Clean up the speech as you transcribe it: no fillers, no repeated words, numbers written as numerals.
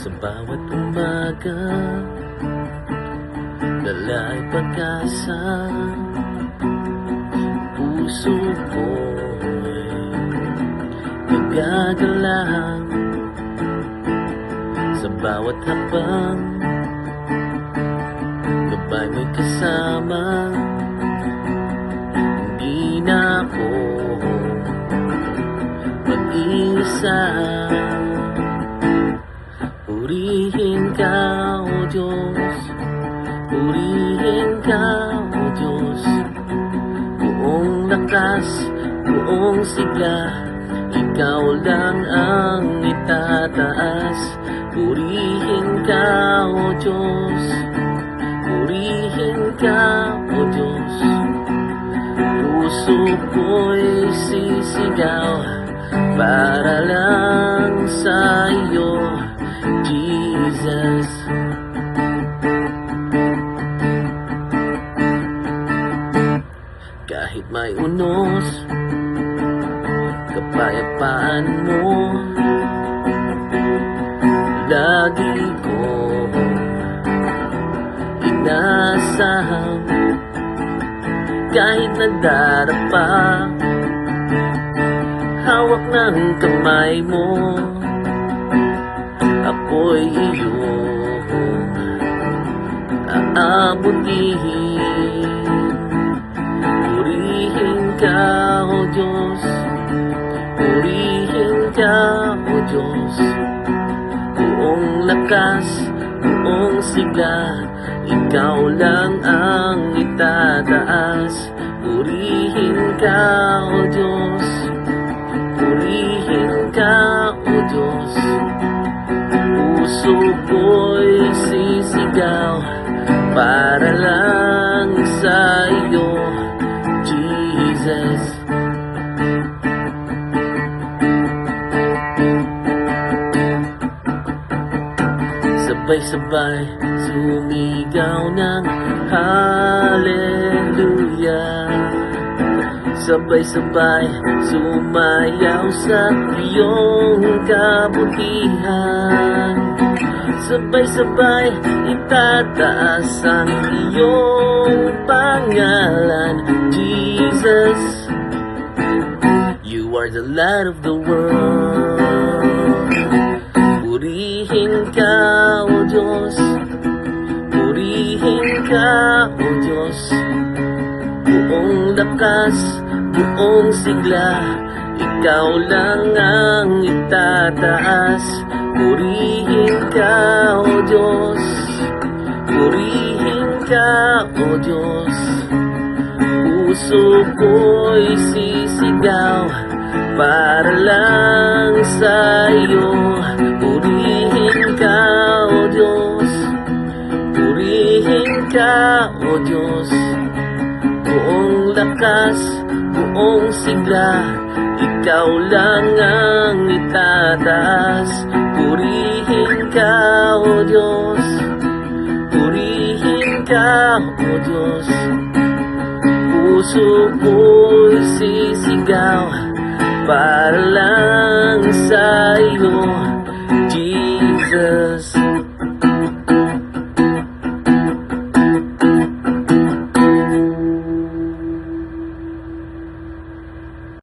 Sa bawat umaga, dala ay pag-asa. Puso ko'y nagagalang sa bawat hakbang. Gabay mo'y kasama, hindi na ako mag-iisa. Purihin ka, O Diyos, purihin ka, O Diyos. Buong lakas, buong sigla, ikaw lang ang itataas. Purihin ka, O Diyos, purihin ka, O Diyos. Puso ko'y sisigaw para lang sa iyo, Jesus. Kahit may unos, kapayapaan mo lagi ko inaasahan. Kahit nadarapa, hawak ng kamay mo, ako'y iyong aabutin. Purihin ka, O Diyos, purihin ka, O Diyos. Buong lakas, buong sigla, ikaw lang ang itataas. Purihin ka, O Diyos, purihin ka, O Diyos. Puso ko'y sisigaw para lang sa iyo, Jesus. Sabay-sabay sumigaw ng hallelujah. Sabay-sabay sumayaw sa iyong kabutihan. Sabay-sabay itataas ang iyong pangalan, Jesus. You are the light of the world. Purihin ka, O Diyos, purihin ka, O Diyos. Buong lakas, buong sigla, ikaw lang ang itataas. Purihin ka, O Diyos, purihin ka, O Diyos. Puso ko'y sisigaw para lang sa iyo. Purihin ka, O Diyos, purihin ka, O Diyos. Buong lakas, buong sigla, ikaw lang ang itataas. Purihin ka, O Diyos, purihin ka, O Diyos. Puso ko'y sisigaw para lang sa iyo,